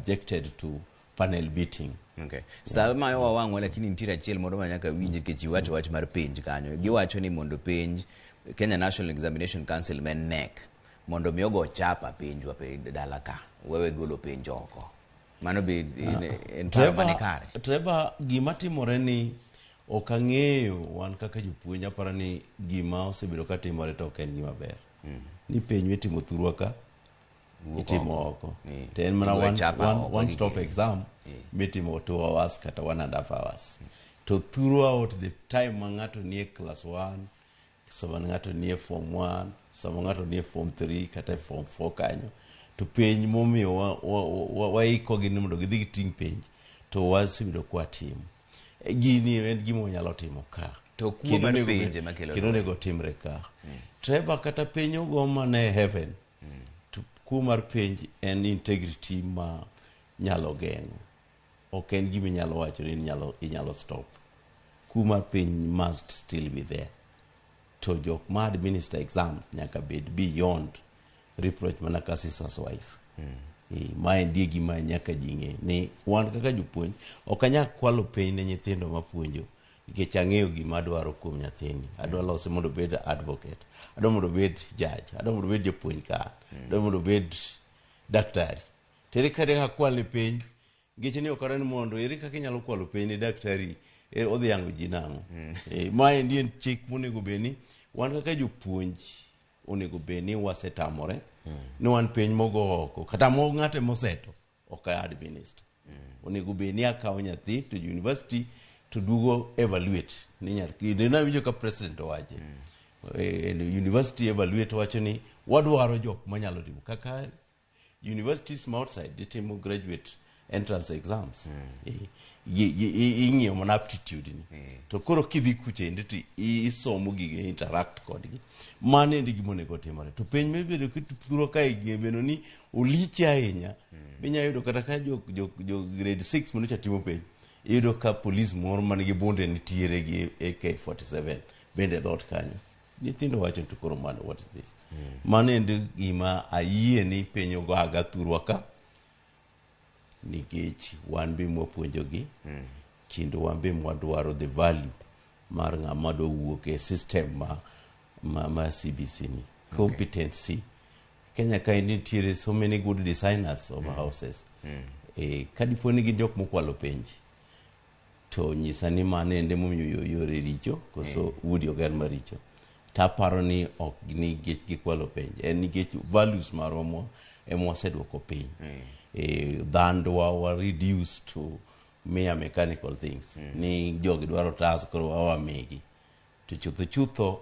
subjected to panel beating. Okay. Sama yo wawango lakini nitira chiel mondo manyaka winje ke chiwacho wach mar penj kanyo. Giwacho ni mondo penj Kenya National Examination Council men NEC mondo miyogo chapa penj wape dala ka. Wewe golo penj oko. Mano be en paro manikare. Treba gima timore ni okang'eyo wan kaka jopuonj aparo ni gima osebedo ka timore to ok en gima ber. Ni penj mitimo thurwa ka itimo oko. To en mana one stop exam mitimo 2 hours kata 1.5 hours. To throughout the time ma ng'ato nie class 1, sama ng'ato nie form 1, sama ng'ato nie form 3 kata form 4 kanyo. To penj momiyo waiko gi mondo gidhi giting penj to wasebedo kwa timo. Gini en gima nyalo timo ka. To kuma penj makelo. Kendo nego timre ka. Treba kata penj ogo mane heaven. To kuma penj en integrity ma nyalo geng'o. Ok en gima nyalo wacho ni inyalo stop. Kuma penj must still be there. To jok ma administer exams nyaka bed beyond reproach mana ka sister's wife. Ma en die gima nyaka jinge ni wan kaka jopuonj ok anya kwalo penj ne nyithindo mapuonjo nikech ang'eyo gima adwaro kuom nyathini. Adwa lose mondo bed advocate, adwa mondo bed judge, adwa mondo bed japuonj ka, adwa mondo bed daktari. Tere kaka kwalo penj nikech ni ok ni mondo ere kaka inyalo kwalo penj ne daktari odhi yango ji nang'o. Ma en die chik monego beni wan kaka jopuonj onego beni wasetamore ni wan penj mogo oko kata mo ng'ate moseto ok administer. Onego beni akawo nyathi to university to dugo evaluate ni nyathi na winjo ka president owache. University evaluate wacho ni wadwaro jok manyalo timo kaka universities ma outside timo graduate entrance exams. Ing'iyo mana aptitude ni. To koro kidhi kuche to isomo gige interact kodgi. Mane ndi gima onego timore. To penj mebedo kituro ka igembeno ni oliche ahinya. Binya yudo kata ka jo grade 6 monecha timo penj. Yudo ka police moro manigi bunde nitiere gi AK47 bende dhot kanyo. Nyithindo wacho to koro mano what is this? Mane ndi gima ayie ni penj ogaga thurwa ka. Nikech wan be mwapuonjogi kendo wan be mwadwaro the value mar ng'ama do wuok e system ma CBC ni. Competency. Kenya ka nitiere so many good designers of houses. Kadipo ni gin jok mokwalo penj to nyisa ni mane ende momiyo yore richo koso udi oger maricho. Taparo ni ok ni gikwalo penj. En nikech values maromwa emwaseduoko piny. Dhandwa wa reduced to mere mechanical things. Ni jogi dwaro tas koro wawamigi. To chutho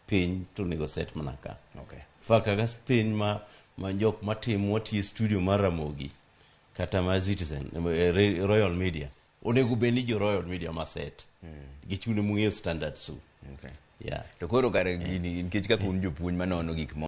piny to nego set manaka. Okay. Faka gas piny ma jok matimo wati studio mar Ramogi kata ma Citizen Royal Media. Onego beni jo Royal Media ma set. Gichune mung'eyo standards so. Okay. Yeah. To koro kare gini nikech ka kun jopuonj manono gik